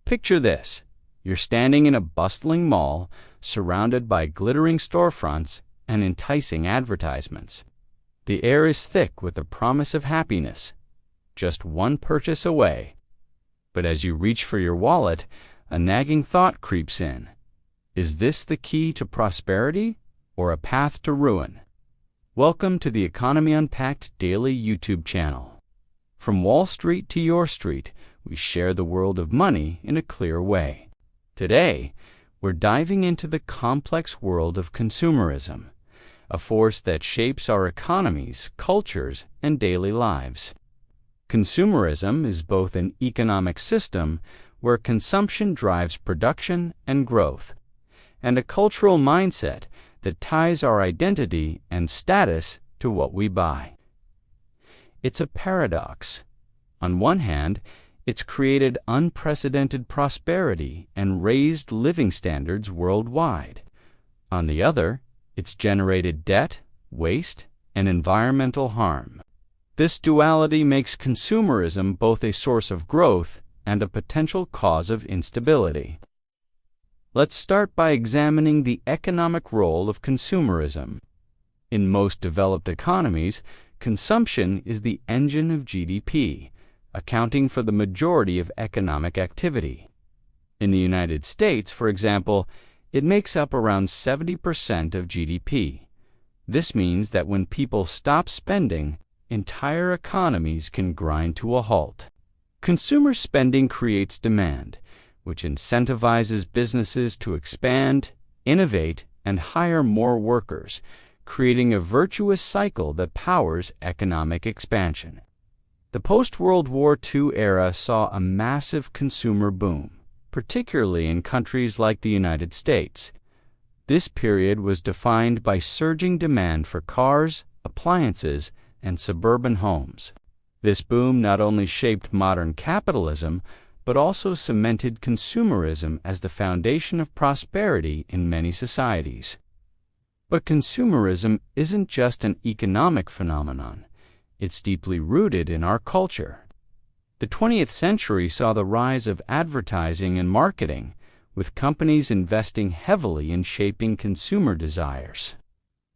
Picture this. You're standing in a bustling mall, surrounded by glittering storefronts and enticing advertisements. The air is thick with the promise of happiness, just one purchase away. But as you reach for your wallet, a nagging thought creeps in. Is this the key to prosperity or a path to ruin? Welcome to the Economy Unpacked daily YouTube channel. From Wall Street to your street, we share the world of money in a clear way. Today, we're diving into the complex world of consumerism, a force that shapes our economies, cultures, and daily lives. Consumerism is both an economic system where consumption drives production and growth, and a cultural mindset that ties our identity and status to what we buy. It's a paradox. On one hand, it's created unprecedented prosperity and raised living standards worldwide. On the other, it's generated debt, waste, and environmental harm. This duality makes consumerism both a source of growth and a potential cause of instability. Let's start by examining the economic role of consumerism. In most developed economies, consumption is the engine of GDP, accounting for the majority of economic activity. In the United States, for example, it makes up around 70% of GDP. This means that when people stop spending, entire economies can grind to a halt. Consumer spending creates demand, which incentivizes businesses to expand, innovate, and hire more workers, creating a virtuous cycle that powers economic expansion. The post-World War II era saw a massive consumer boom, particularly in countries like the United States. This period was defined by surging demand for cars, appliances, and suburban homes. This boom not only shaped modern capitalism, but also cemented consumerism as the foundation of prosperity in many societies. But consumerism isn't just an economic phenomenon. It's deeply rooted in our culture. The 20th century saw the rise of advertising and marketing, with companies investing heavily in shaping consumer desires.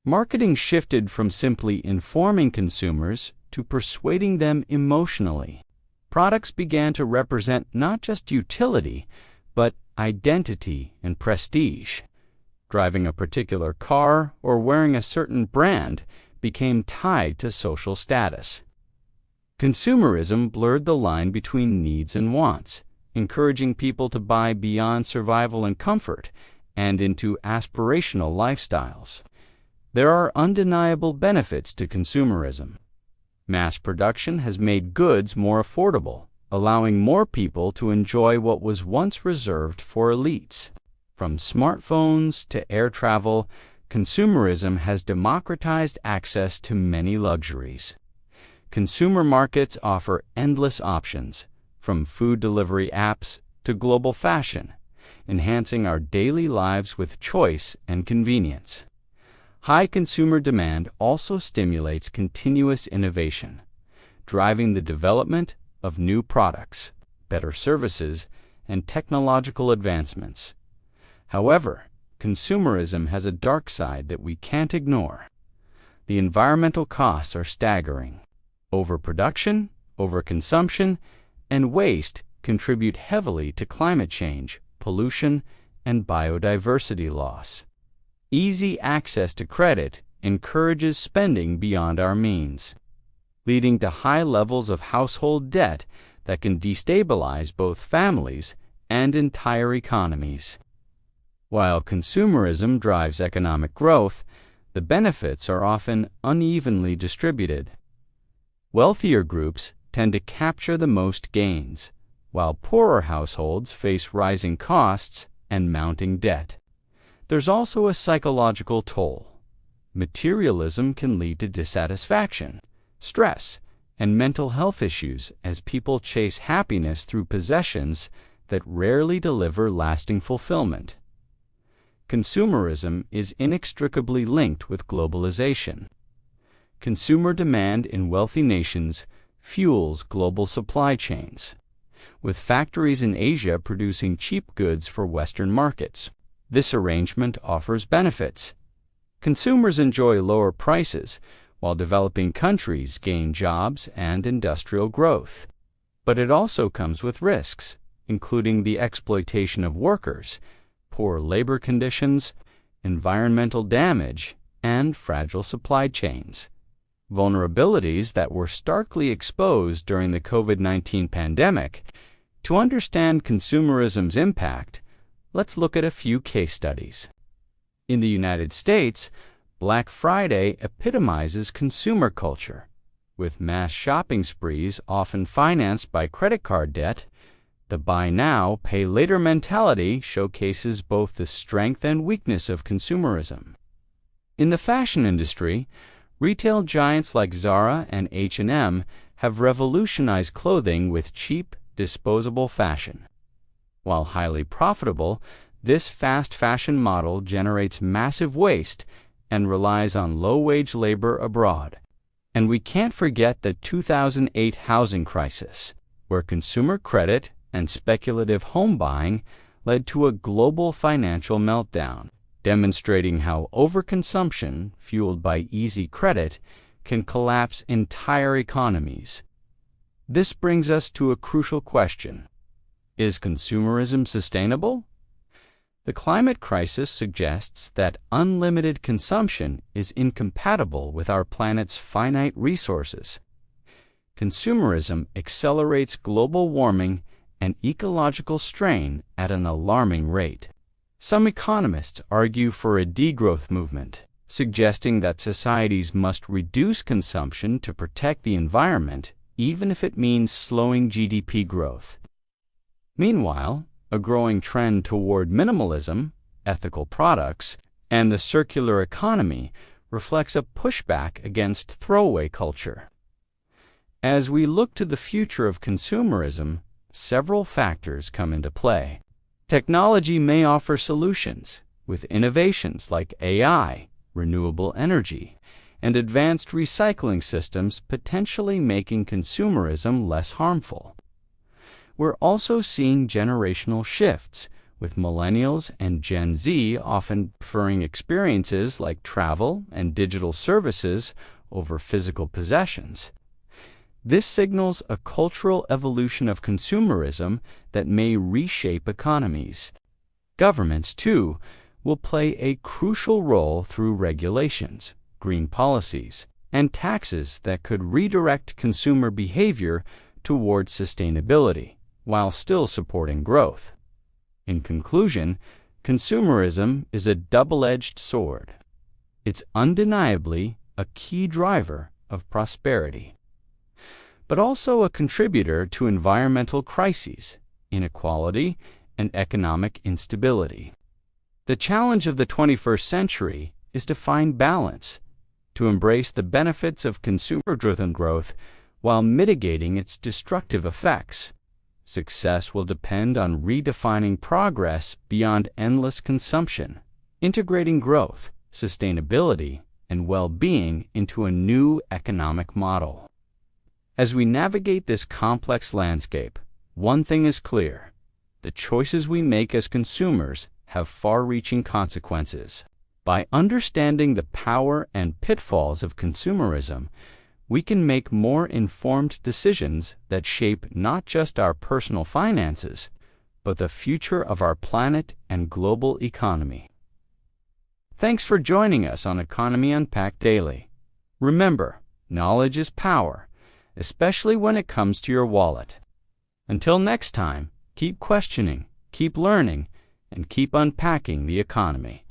Marketing shifted from simply informing consumers to persuading them emotionally. Products began to represent not just utility, but identity and prestige. Driving a particular car or wearing a certain brand became tied to social status. Consumerism blurred the line between needs and wants, encouraging people to buy beyond survival and comfort and into aspirational lifestyles. There are undeniable benefits to consumerism. Mass production has made goods more affordable, allowing more people to enjoy what was once reserved for elites. From smartphones to air travel, consumerism has democratized access to many luxuries. Consumer markets offer endless options, from food delivery apps to global fashion, enhancing our daily lives with choice and convenience. High consumer demand also stimulates continuous innovation, driving the development of new products, better services, and technological advancements. However, consumerism has a dark side that we can't ignore. The environmental costs are staggering. Overproduction, overconsumption, and waste contribute heavily to climate change, pollution, and biodiversity loss. Easy access to credit encourages spending beyond our means, leading to high levels of household debt that can destabilize both families and entire economies. While consumerism drives economic growth, the benefits are often unevenly distributed. Wealthier groups tend to capture the most gains, while poorer households face rising costs and mounting debt. There's also a psychological toll. Materialism can lead to dissatisfaction, stress, and mental health issues as people chase happiness through possessions that rarely deliver lasting fulfillment. Consumerism is inextricably linked with globalization. Consumer demand in wealthy nations fuels global supply chains. with factories in Asia producing cheap goods for Western markets. This arrangement offers benefits. Consumers enjoy lower prices, while developing countries gain jobs and industrial growth. But it also comes with risks, including the exploitation of workers, poor labor conditions, environmental damage, and fragile supply chains. Vulnerabilities that were starkly exposed during the COVID-19 pandemic. To understand consumerism's impact, let's look at a few case studies. In the United States, Black Friday epitomizes consumer culture. With mass shopping sprees often financed by credit card debt, the buy now, pay later mentality showcases both the strength and weakness of consumerism. In the fashion industry, retail giants like Zara and H&M have revolutionized clothing with cheap, disposable fashion. While highly profitable, this fast fashion model generates massive waste and relies on low-wage labor abroad. And we can't forget the 2008 housing crisis, where consumer credit and speculative home buying led to a global financial meltdown, demonstrating how overconsumption, fueled by easy credit, can collapse entire economies. This brings us to a crucial question. Is consumerism sustainable? The climate crisis suggests that unlimited consumption is incompatible with our planet's finite resources. Consumerism accelerates global warming and ecological strain at an alarming rate. Some economists argue for a degrowth movement, suggesting that societies must reduce consumption to protect the environment, even if it means slowing GDP growth. Meanwhile, a growing trend toward minimalism, ethical products, and the circular economy reflects a pushback against throwaway culture. As we look to the future of consumerism, several factors come into play. Technology may offer solutions, with innovations like AI, renewable energy, and advanced recycling systems potentially making consumerism less harmful. We're also seeing generational shifts, with millennials and Gen Z often preferring experiences like travel and digital services over physical possessions. This signals a cultural evolution of consumerism that may reshape economies. Governments, too, will play a crucial role through regulations, green policies, and taxes that could redirect consumer behavior toward sustainability, while still supporting growth. In conclusion, consumerism is a double-edged sword. It's undeniably a key driver of prosperity, but also a contributor to environmental crises, inequality, and economic instability. The challenge of the 21st century is to find balance, to embrace the benefits of consumer-driven growth while mitigating its destructive effects. Success will depend on redefining progress beyond endless consumption, integrating growth, sustainability, and well-being into a new economic model. As we navigate this complex landscape, one thing is clear: the choices we make as consumers have far-reaching consequences. By understanding the power and pitfalls of consumerism, we can make more informed decisions that shape not just our personal finances, but the future of our planet and global economy. Thanks for joining us on Economy Unpacked Daily. Remember, knowledge is power, especially when it comes to your wallet. Until next time, keep questioning, keep learning, and keep unpacking the economy.